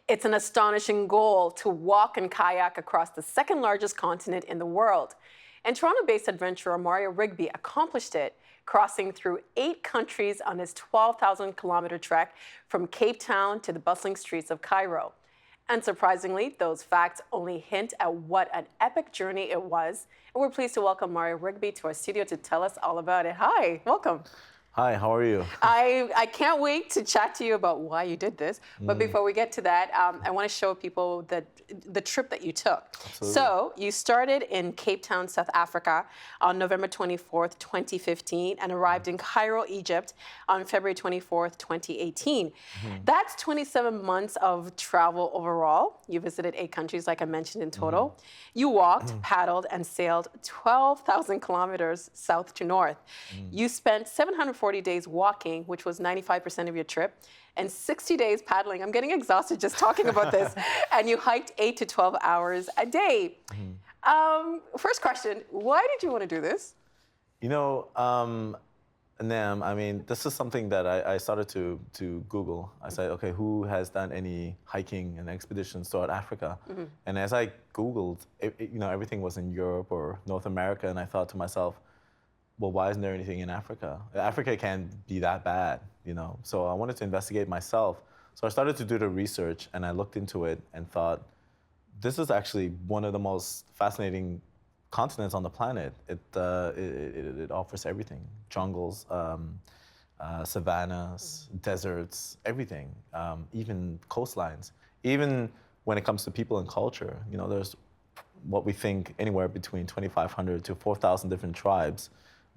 It's an astonishing goal to walk and kayak across the second largest continent in the world. And Toronto-based adventurer Mario Rigby accomplished it, crossing through 8 countries on his 12,000-kilometer trek from Cape Town to the bustling streets of Cairo. And surprisingly, those facts only hint at what an epic journey it was. And we're pleased to welcome Mario Rigby to our studio to tell us all about it. Hi, welcome. Hi, how are you? I can't wait to chat to you about why you did this. But before we get to that, I want to show people the trip that you took. Absolutely. So you started in Cape Town, South Africa on November 24th, 2015, and arrived in Cairo, Egypt on February 24th, 2018. That's 27 months of travel overall. You visited 8 countries, like I mentioned, in total. You walked, paddled, and sailed 12,000 kilometers south to north. You spent 740 days walking, which was 95% of your trip, and 60 days paddling. I'm getting exhausted just talking about this. And you hiked 8 to 12 hours a day. First question, why did you want to do this? You know, Nam, I mean, this is something that I started to Google. I said, okay, who has done any hiking and expeditions throughout Africa? And as I Googled, you know, everything was in Europe or North America, and I thought to myself, well, why isn't there anything in Africa? Africa can't be that bad, you know? So I wanted to investigate myself. So I started to do the research, and I looked into it and thought, this is actually one of the most fascinating continents on the planet. It offers everything: jungles, savannas, deserts, everything, even coastlines. Even when it comes to people and culture, you know, there's what we think anywhere between 2,500 to 4,000 different tribes.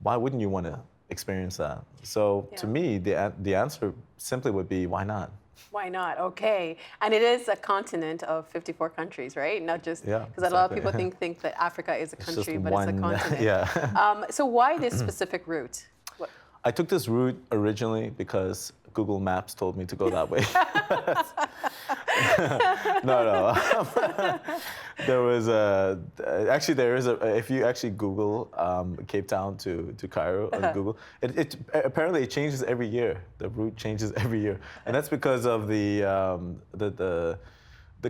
Why wouldn't you want to experience that? So to me, the answer simply would be, why not? Why not? Okay. And it is a continent of 54 countries, right? Not just, because a lot of people think that Africa is a country, but it's a continent. So why this specific route? I took this route originally because Google Maps told me to go that way. No. There was actually there is if you actually Google Cape Town to Cairo on Google, it apparently it changes every year. The route changes every year, and that's because of the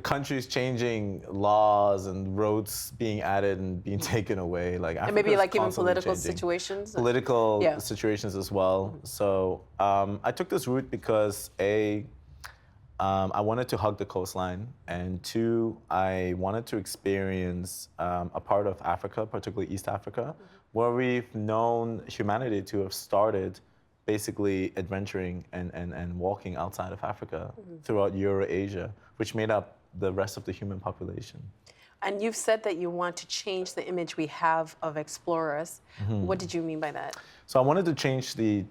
countries changing laws and roads being added and being taken away. Like and maybe like even political situations. Political situations as well. So I took this route because I wanted to hug the coastline, and 2, I wanted to experience a part of Africa, particularly East Africa, where we've known humanity to have started basically adventuring and walking outside of Africa throughout Eurasia, which made up the rest of the human population. And you've said that you want to change the image we have of explorers. What did you mean by that? So I wanted to change the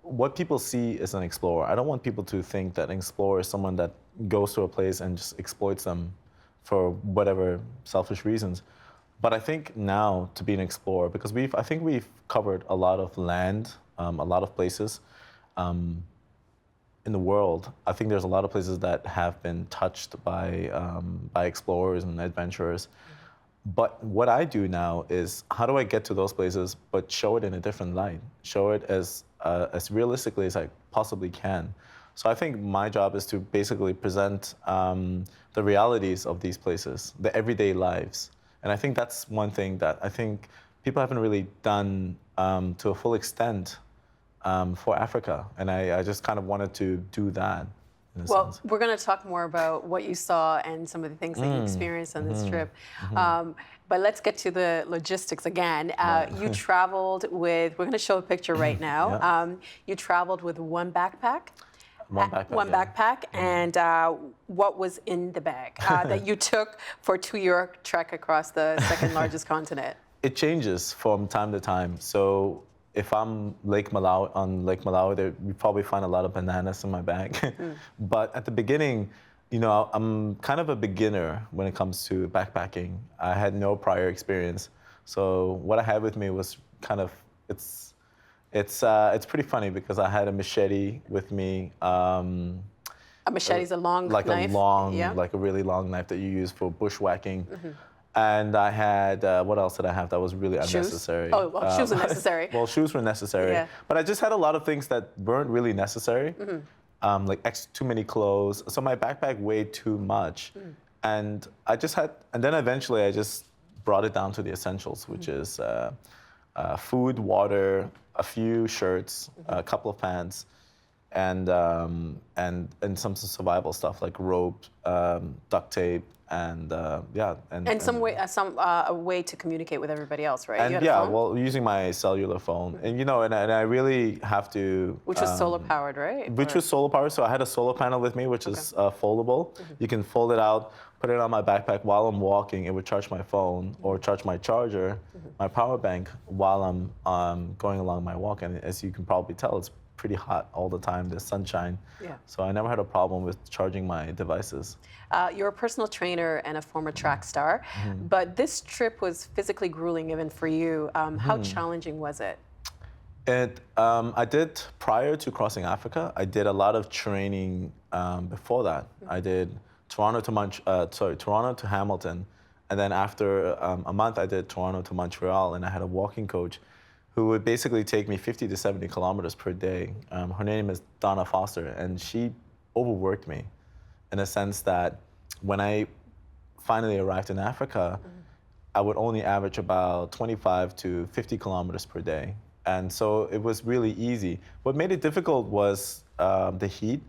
what people see as an explorer. I don't want people to think that an explorer is someone that goes to a place and just exploits them for whatever selfish reasons. But I think now to be an explorer, because I think we've covered a lot of land, a lot of places in the world. I think there's a lot of places that have been touched by explorers and adventurers. But what I do now is, how do I get to those places but show it in a different light? Show it as realistically as I possibly can. So I think my job is to basically present the realities of these places, the everyday lives. And I think that's one thing that I think people haven't really done to a full extent for Africa. And I just kind of wanted to do that. Well, we're going to talk more about what you saw and some of the things that you experienced on this trip. But let's get to the logistics again. You traveled with, we're going to show a picture right now. You traveled with one backpack. One backpack. And what was in the bag that you took for a 2-year trek across the second largest continent? It changes from time to time. So if I'm on Lake Malawi, you probably find a lot of bananas in my bag. But at the beginning, you know, I'm kind of a beginner when it comes to backpacking. I had no prior experience. So what I had with me was kind of, it's pretty funny because I had a machete with me. A machete is a long knife? Like a really long knife that you use for bushwhacking. And I had, what else did I have that was really unnecessary? Oh, well, shoes are necessary. Well, shoes were necessary. But I just had a lot of things that weren't really necessary. like too many clothes. So my backpack weighed too much. And and then eventually I just brought it down to the essentials, which is food, water, a few shirts, a couple of pants, and some survival stuff like rope, duct tape, and And a way to communicate with everybody else, right? and You had a yeah, phone? well, using my cellular phone, and and I really have to. Which was solar powered, right? Which was solar powered, so I had a solar panel with me, which is foldable. You can fold it out, put it on my backpack while I'm walking. It would charge my phone or charge my charger, my power bank while I'm going along my walk. And as you can probably tell, it's pretty hot all the time. There's sunshine. Yeah. So I never had a problem with charging my devices. You're a personal trainer and a former track star, but this trip was physically grueling even for you. How challenging was it? I did, prior to crossing Africa, I did a lot of training before that. I did Toronto to Hamilton, and then after a month, I did Toronto to Montreal, and I had a walking coach who would basically take me 50 to 70 kilometers per day. Her name is Donna Foster, and she overworked me in a sense that when I finally arrived in Africa, I would only average about 25 to 50 kilometers per day. And so it was really easy. What made it difficult was the heat,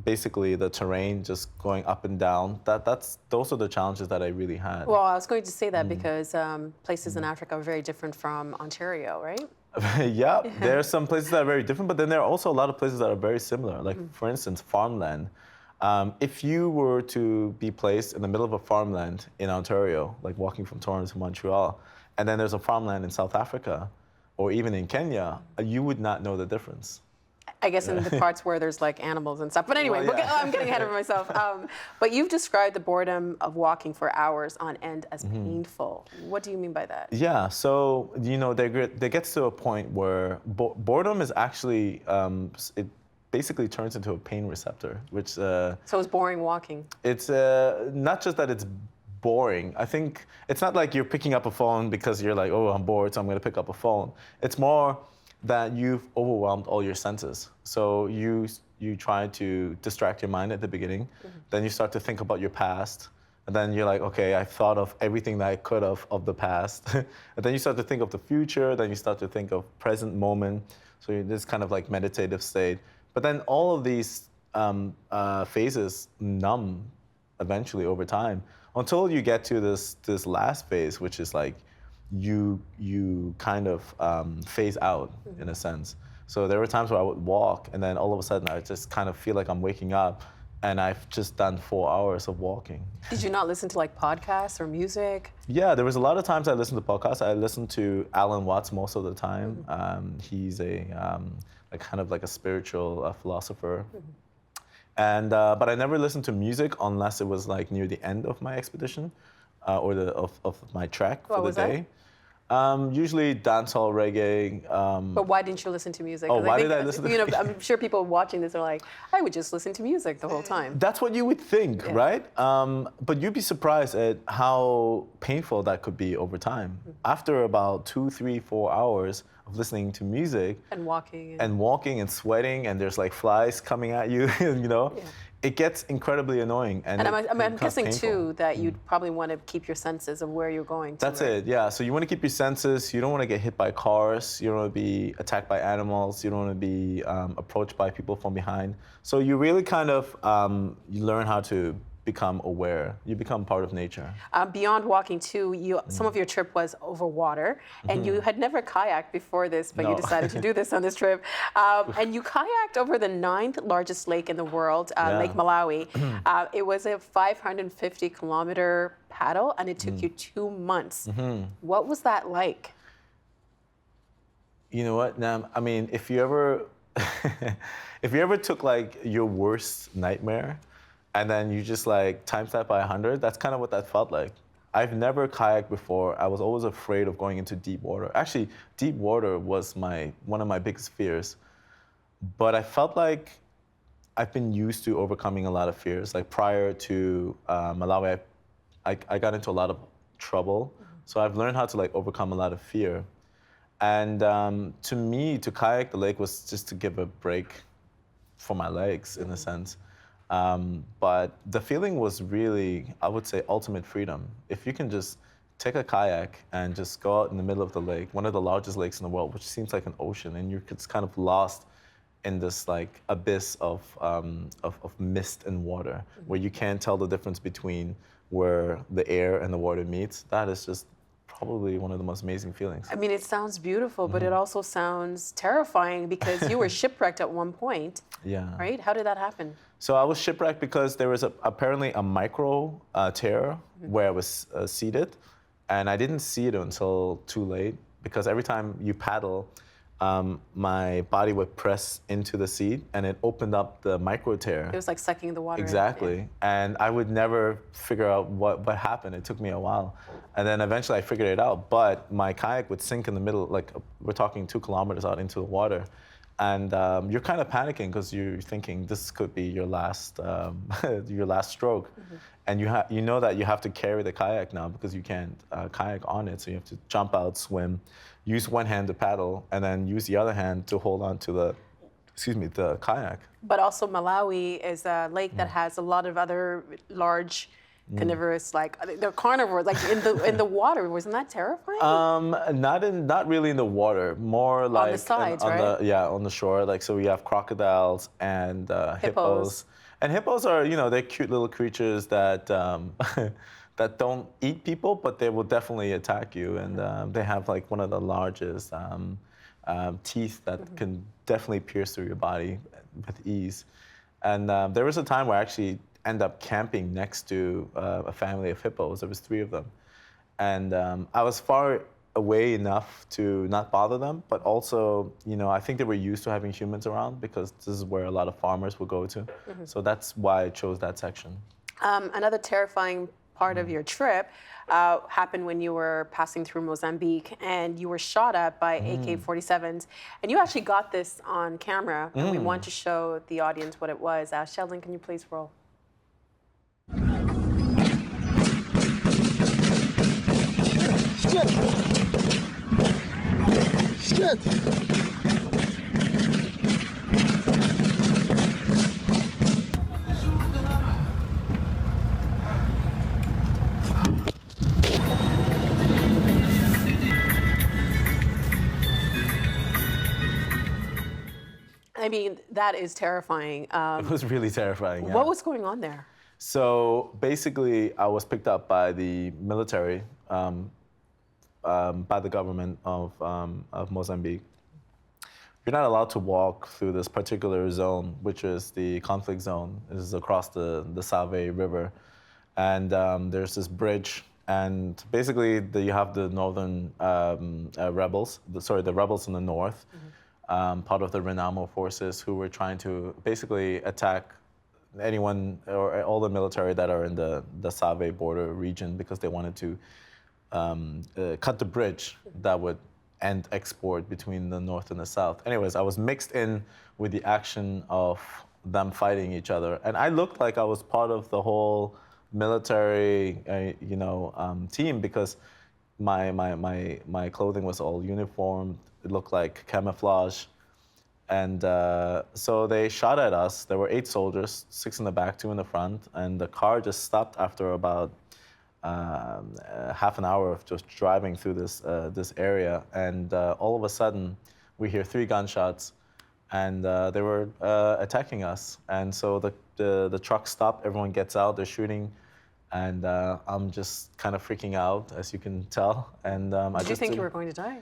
basically the terrain just going up and down. Those are the challenges that I really had. Well, I was going to say that because places in Africa are very different from Ontario, right? Yeah, there are some places that are very different, but then there are also a lot of places that are very similar. Like, for instance, farmland. If you were to be placed in the middle of a farmland in Ontario, like walking from Toronto to Montreal, and then there's a farmland in South Africa, or even in Kenya, you would not know the difference. I guess in the parts where there's like animals and stuff. But anyway, I'm getting ahead of myself. But you've described the boredom of walking for hours on end as painful. What do you mean by that? Yeah, so there gets to a point where boredom is actually it basically turns into a pain receptor, which so it's boring walking. It's not just that it's boring. I think it's not like you're picking up a phone because you're like, oh, I'm bored, so I'm going to pick up a phone. It's more that you've overwhelmed all your senses. So you try to distract your mind at the beginning, then you start to think about your past, and then you're like, okay, I thought of everything that I could have of the past. And then you start to think of the future, then you start to think of present moment. So you're in this kind of like meditative state. But then all of these phases numb eventually over time until you get to this last phase, which is like you kind of phase out in a sense. So there were times where I would walk and then all of a sudden I just kind of feel like I'm waking up and I've just done 4 hours of walking. Did you not listen to like podcasts or music? Yeah, there was a lot of times I listened to podcasts. I listened to Alan Watts most of the time. He's a kind of like a spiritual philosopher. And but I never listened to music unless it was like near the end of my expedition or of my trek for the day. Usually dancehall, reggae. But why didn't you listen to music? Oh, why did I listen to I'm sure people watching this are like, I would just listen to music the whole time. That's what you would think, right? But you'd be surprised at how painful that could be over time. After about 2, 3, 4 hours of listening to music and walking and sweating, and there's like flies coming at you, it gets incredibly annoying. And I'm guessing painful. Too that you'd probably want to keep your senses of where you're going to. That's it, yeah. So you want to keep your senses. You don't want to get hit by cars. You don't want to be attacked by animals. You don't want to be approached by people from behind. So you really kind of you learn how to become aware. You become part of nature. Beyond walking too, some of your trip was over water, and you had never kayaked before this, but you decided to do this on this trip. And you kayaked over the 9th largest lake in the world, Lake Malawi. It was a 550-kilometer paddle, and it took you 2 months. What was that like? You know what, Nam? I mean, if you ever took like your worst nightmare, and then you just like times that by 100, that's kind of what that felt like. I've never kayaked before. I was always afraid of going into deep water. Actually, deep water was one of my biggest fears. But I felt like I've been used to overcoming a lot of fears. Like prior to Malawi, I got into a lot of trouble. So I've learned how to like overcome a lot of fear. And to me, to kayak the lake was just to give a break for my legs, in a sense. But the feeling was really, I would say, ultimate freedom. If you can just take a kayak and just go out in the middle of the lake, one of the largest lakes in the world, which seems like an ocean, and you're just kind of lost in this like abyss of mist and water, where you can't tell the difference between where the air and the water meets. That is just probably one of the most amazing feelings. I mean, it sounds beautiful, but it also sounds terrifying because you were shipwrecked at one point. Yeah. Right? How did that happen? So I was shipwrecked because there was apparently a micro tear where I was seated, and I didn't see it until too late, because every time you paddle, my body would press into the seat and it opened up the micro tear. It was like sucking the water in. Exactly. Yeah. And I would never figure out what happened. It took me a while. And then eventually I figured it out. But my kayak would sink in the middle, like we're talking 2 kilometers out into the water. And you're kind of panicking because you're thinking this could be your last stroke. And you know that you have to carry the kayak now because you can't kayak on it. So you have to jump out, swim, use one hand to paddle, and then use the other hand to hold on to the kayak. But also Malawi is a lake that has a lot of other large carnivorous, like they're carnivores, like in the water. Wasn't that terrifying? Not really in the water. More like on the sides, right? On the shore. Like, so we have crocodiles and hippos. And hippos are, they're cute little creatures that that don't eat people, but they will definitely attack you. And they have like one of the largest teeth that can definitely pierce through your body with ease. And there was a time where I actually ended up camping next to a family of hippos. There was 3 of them. And I was far away enough to not bother them, but also, I think they were used to having humans around because this is where a lot of farmers would go to. So that's why I chose that section. Another terrifying part of your trip happened when you were passing through Mozambique and you were shot at by AK-47s. And you actually got this on camera, and we want to show the audience what it was. Sheldon, can you please roll? Shit! I mean, that is terrifying. It was really terrifying. Yeah. What was going on there? So basically, I was picked up by the military, by the government of Mozambique. You're not allowed to walk through this particular zone, which is the conflict zone. This is across the Save River. And there's this bridge. And basically, you have the northern rebels, the rebels in the north, part of the Renamo forces who were trying to basically attack anyone or all the military that are in the Save border region because they wanted to cut the bridge that would end export between the north and the south. Anyways, I was mixed in with the action of them fighting each other. And I looked like I was part of the whole military, team because my clothing was all uniformed. It looked like camouflage. And so they shot at us. There were 8 soldiers, 6 in the back, 2 in the front. And the car just stopped after about half an hour of just driving through this area. And all of a sudden, we hear 3 gunshots. And they were attacking us. And so the truck stopped. Everyone gets out. They're shooting. And I'm just kind of freaking out, as you can tell. And Did you think you were going to die?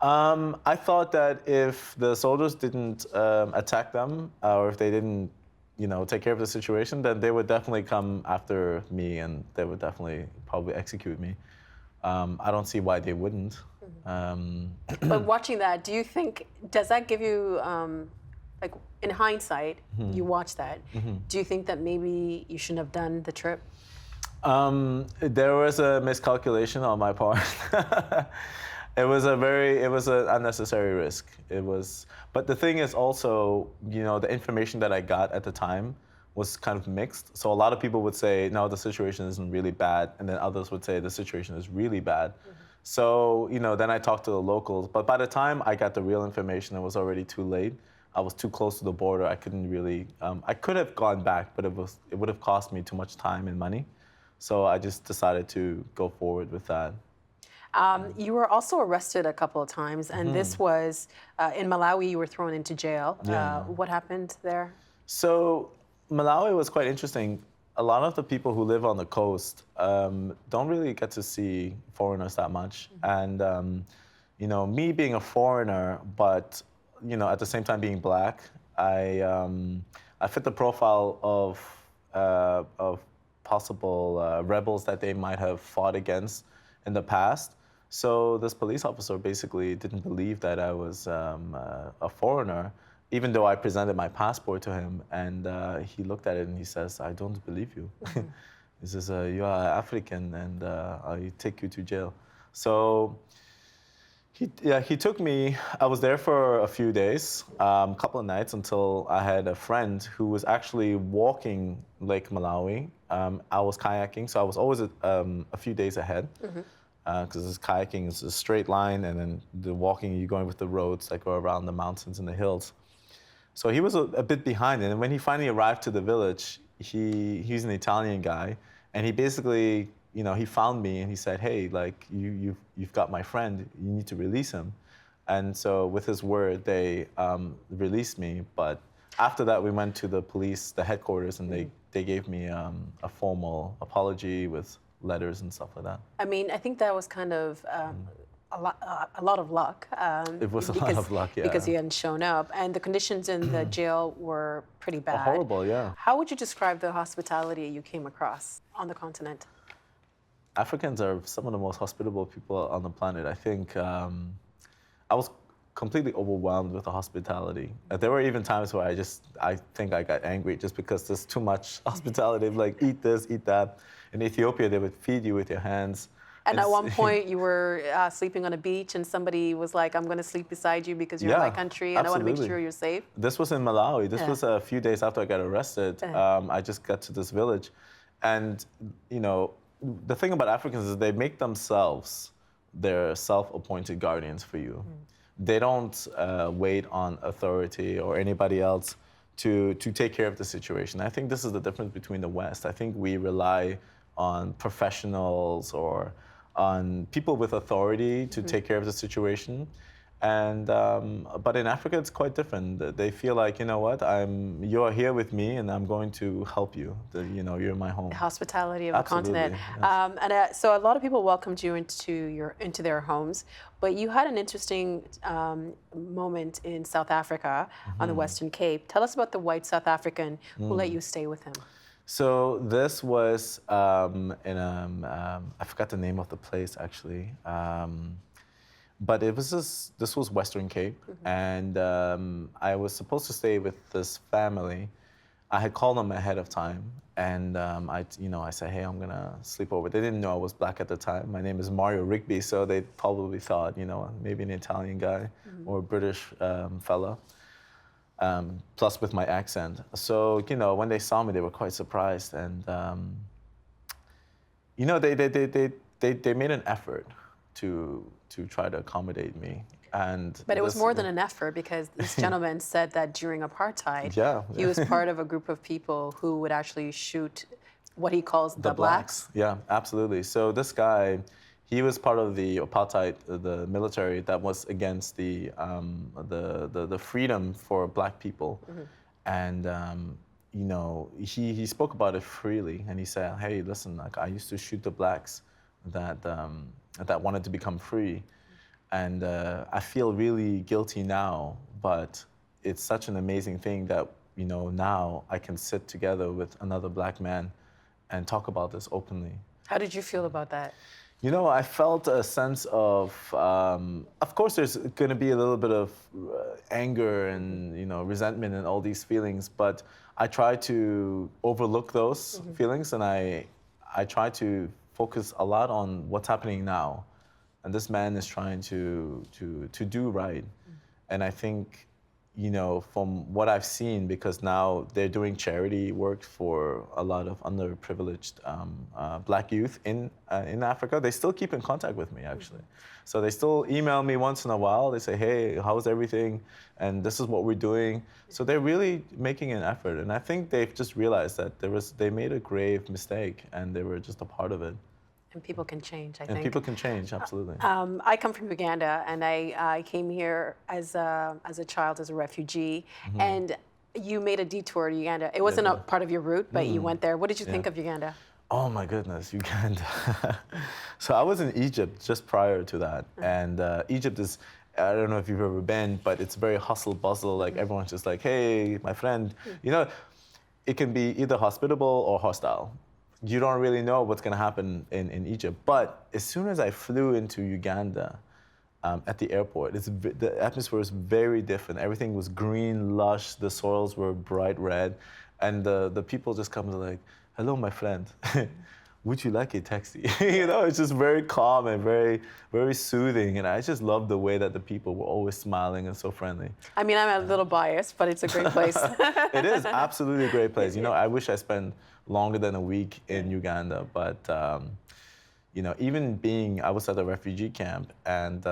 I thought that if the soldiers didn't attack them, or if they didn't, take care of the situation, then they would definitely come after me, and they would definitely probably execute me. I don't see why they wouldn't. But watching that, does that give you, like in hindsight, you watch that, do you think that maybe you shouldn't have done the trip? There was a miscalculation on my part. It was an unnecessary risk. But the thing is also, the information that I got at the time was kind of mixed. So a lot of people would say, no, the situation isn't really bad. And then others would say the situation is really bad. So, then I talked to the locals. But by the time I got the real information, it was already too late. I was too close to the border. I couldn't really, I could have gone back, but it would have cost me too much time and money. So I just decided to go forward with that. You were also arrested a couple of times, and this was in Malawi. You were thrown into jail. Yeah. What happened there? So Malawi was quite interesting. A lot of the people who live on the coast don't really get to see foreigners that much. And, me being a foreigner, but, at the same time being black, I fit the profile of possible rebels that they might have fought against in the past. So this police officer basically didn't believe that I was a foreigner, even though I presented my passport to him, and he looked at it and he says, "I don't believe you." He says, "You are African, and I take you to jail." So he took me. I was there for a few days, a couple of nights, until I had a friend who was actually walking Lake Malawi. I was kayaking, so I was always a few days ahead. Because this kayaking is a straight line, and then the walking, you're going with the roads that go around the mountains and the hills. So he was a bit behind, and when he finally arrived to the village, he's an Italian guy, and he basically, he found me and he said, "Hey, like you've got my friend, you need to release him." And so with his word, they released me. But after that, we went to the police, the headquarters, and they gave me a formal apology with letters and stuff like that. I mean, I think that was kind of a lot of luck. It was a lot of luck, yeah. Because you hadn't shown up, and the conditions in the jail were pretty bad. Horrible, yeah. How would you describe the hospitality you came across on the continent? Africans are some of the most hospitable people on the planet. I think I was completely overwhelmed with the hospitality. There were even times where I think I got angry just because there's too much hospitality. Like, eat this, eat that. In Ethiopia, they would feed you with your hands. And at one point, you were sleeping on a beach, and somebody was like, "I'm going to sleep beside you because you're in my country, and absolutely. I want to make sure you're safe." This was in Malawi. This was a few days after I got arrested. I just got to this village. And, the thing about Africans is they make themselves their self-appointed guardians for you. They don't wait on authority or anybody else to take care of the situation. I think this is the difference between the West. I think we rely on professionals or on people with authority to take care of the situation. And but in Africa, it's quite different. They feel like, you know what, you're here with me, and I'm going to help you. You're in my home. The hospitality of Absolutely, the continent. yes. So a lot of people welcomed you into their homes, but you had an interesting moment in South Africa on the Western Cape. Tell us about the white South African who let you stay with him. So this was I forgot the name of the place actually. But this was Western Cape, and I was supposed to stay with this family. I had called them ahead of time, and I said, "Hey, I'm gonna sleep over." They didn't know I was black at the time. My name is Mario Rigby, so they probably thought, maybe an Italian guy or a British fella. Plus with my accent. So, when they saw me, they were quite surprised, and they made an effort to try to accommodate me. But it was more than an effort, because this gentleman said that during apartheid, he was part of a group of people who would actually shoot what he calls the blacks. Yeah, absolutely. So this guy, he was part of the apartheid, the military that was against the freedom for black people. And he spoke about it freely, and he said, "Hey, listen, like, I used to shoot the blacks that wanted to become free. And I feel really guilty now, but it's such an amazing thing that, now I can sit together with another black man and talk about this openly." How did you feel about that? I felt a sense of course, there's going to be a little bit of anger and, resentment and all these feelings, but I try to overlook those feelings, and I try to focus a lot on what's happening now. And this man is trying to do right. And I think you know, from what I've seen, because now they're doing charity work for a lot of underprivileged Black youth in Africa. They still keep in contact with me, actually. So they still email me once in a while. They say, hey, how's everything? And this is what we're doing. So they're really making an effort. And I think they've just realized that they made a grave mistake and they were just a part of it. And people can change, I And think. people can change, absolutely. I come from Uganda, and I came here as a child, as a refugee. And you made a detour to Uganda. It wasn't a part of your route, but you went there. What did you think of Uganda? Oh my goodness, Uganda. So I was in Egypt just prior to that. And Egypt is, I don't know if you've ever been, but it's very hustle bustle. Like everyone's just like, hey, my friend. You know, it can be either hospitable or hostile. You don't really know what's going to happen in Egypt. But as soon as I flew into Uganda at the airport, the atmosphere was very different. Everything was green, lush. The soils were bright red. And the people just come to like, hello, my friend. Would you like a taxi? You know, it's just very calm and very, very soothing. And I just love the way that the people were always smiling and so friendly. I mean, I'm a little biased, but it's a great place. It is absolutely a great place. You know, I wish I spent longer than a week in Uganda, but you know, I was at a refugee camp, and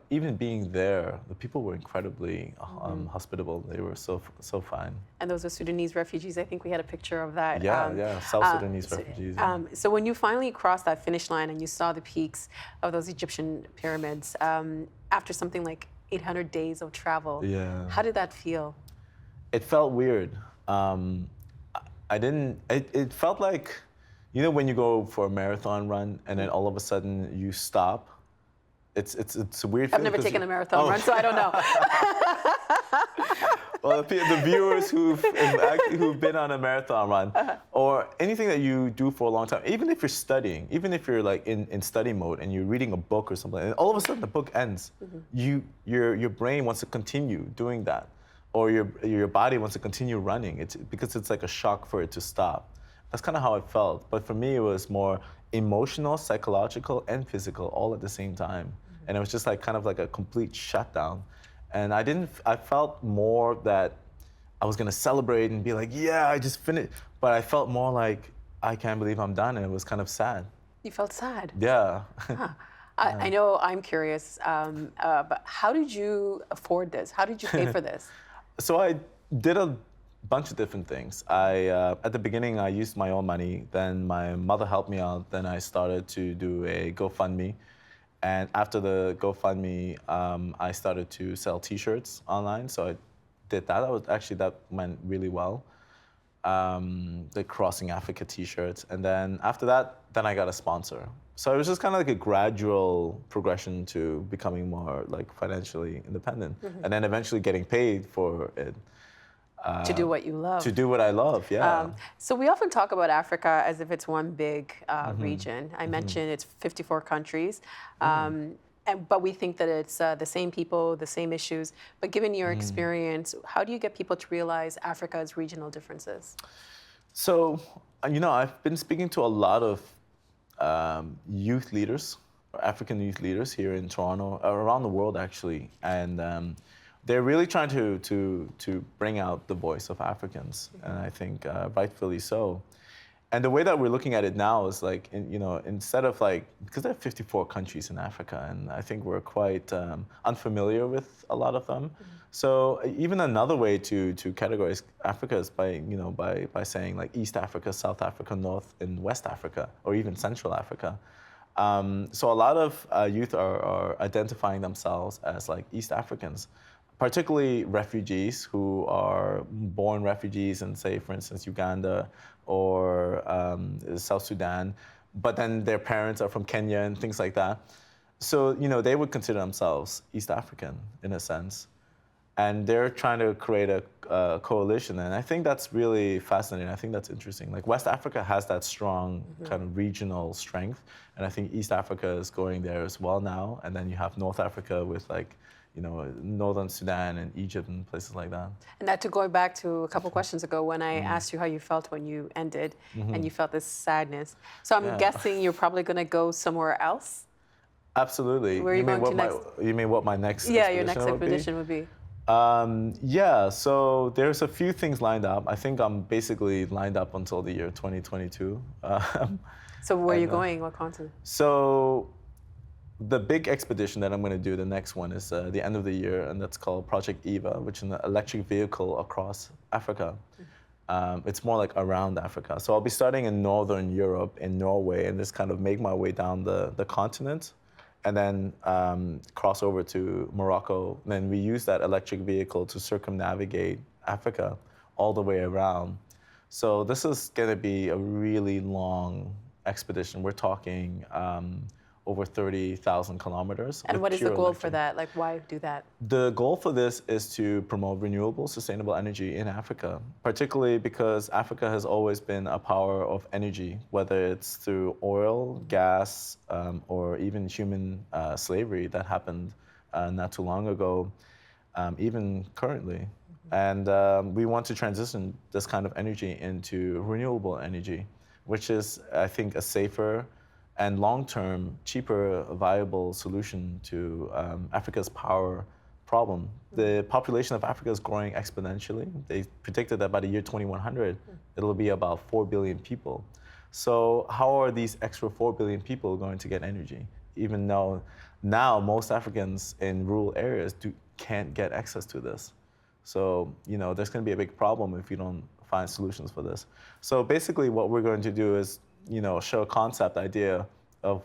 even being there, the people were incredibly hospitable. They were so fine. And those are Sudanese refugees. I think we had a picture of that. Yeah, South Sudanese refugees. Yeah. So when you finally crossed that finish line and you saw the peaks of those Egyptian pyramids, after something like 800 days of travel, how did that feel? It felt weird. It felt like, you know, when you go for a marathon run and then all of a sudden you stop. It's a weird feeling. I've never taken a marathon run, so I don't know. Well, the viewers who've been on a marathon run or anything that you do for a long time, even if you're studying, even if you're like in study mode and you're reading a book or something, and all of a sudden the book ends, your brain wants to continue doing that, or your body wants to continue running. Because it's like a shock for it to stop. That's kind of how it felt. But for me, it was more emotional, psychological, and physical all at the same time. And it was just like kind of like a complete shutdown. And I felt more that I was gonna celebrate and be like, yeah, I just finished. But I felt more like, I can't believe I'm done. And it was kind of sad. You felt sad? Yeah. I know I'm curious, but how did you afford this? How did you pay for this? So I did a bunch of different things. At the beginning, I used my own money. Then my mother helped me out. Then I started to do a GoFundMe. And after the GoFundMe, I started to sell T-shirts online. So I did that. That went really well. The Crossing Africa T-shirts. And then after that, I got a sponsor. So it was just kind of like a gradual progression to becoming more like financially independent. And then eventually getting paid for it. To do what you love. To do what I love, yeah. So we often talk about Africa as if it's one big region. I mentioned it's 54 countries, but we think that it's the same people, the same issues. But given your experience, how do you get people to realize Africa's regional differences? So, you know, I've been speaking to a lot of youth leaders, African youth leaders here in Toronto, around the world actually, and they're really trying to bring out the voice of Africans, and I think rightfully so. And the way that we're looking at it now is like, you know, instead of like, because there are 54 countries in Africa, and I think we're quite unfamiliar with a lot of them. So even another way to categorize Africa is by, you know, by saying like East Africa, South Africa, North and West Africa, or even Central Africa. So a lot of youth are identifying themselves as like East Africans, particularly refugees who are born refugees in, say, for instance, Uganda or South Sudan, but then their parents are from Kenya and things like that. So, you know, they would consider themselves East African in a sense. And they're trying to create a coalition. And I think that's really fascinating. I think that's interesting. Like West Africa has that strong kind of regional strength. And I think East Africa is going there as well now. And then you have North Africa with like, you know, Northern Sudan and Egypt and places like that. And that to go back to a couple questions ago when I asked you how you felt when you ended and you felt this sadness. So I'm guessing you're probably going to go somewhere else? Absolutely. Where are you going to next? You mean what my next expedition your next expedition would be? Yeah, so there's a few things lined up. I think I'm basically lined up until the year 2022. So where are you and going? What continent? so the big expedition that I'm going to do, the next one, is the end of the year, and that's called Project EVA, which is an electric vehicle across Africa. It's more like around Africa. So I'll be starting in Northern Europe, in Norway, and just kind of make my way down the continent, and then cross over to Morocco. And then we use that electric vehicle to circumnavigate Africa all the way around. So this is going to be a really long expedition. We're talking over 30,000 kilometers. And with what is the pure goal for electric. that? Like, why do that? The goal for this is to promote renewable, sustainable energy in Africa, particularly because Africa has always been a power of energy, whether it's through oil, gas, or even human slavery that happened not too long ago, even currently. And we want to transition this kind of energy into renewable energy, which is, I think, a safer and long-term, cheaper, viable solution to Africa's power problem. The population of Africa is growing exponentially. They predicted that by the year 2100, it'll be about 4 billion people. So how are these extra 4 billion people going to get energy? Even though now most Africans in rural areas can't get access to this. So, there's going to be a big problem if you don't find solutions for this. So basically what we're going to do is show a concept idea of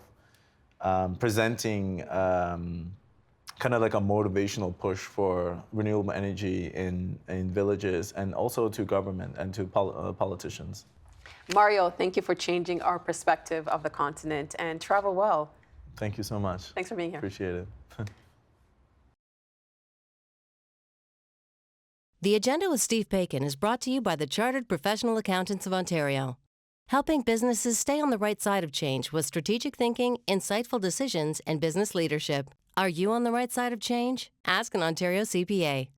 presenting kind of like a motivational push for renewable energy in villages, and also to government and to politicians. Mario, thank you for changing our perspective of the continent, and travel well. Thank you so much. Thanks for being here. Appreciate it. The Agenda with Steve Bacon is brought to you by the Chartered Professional Accountants of Ontario, helping businesses stay on the right side of change with strategic thinking, insightful decisions, and business leadership. Are you on the right side of change? Ask an Ontario CPA.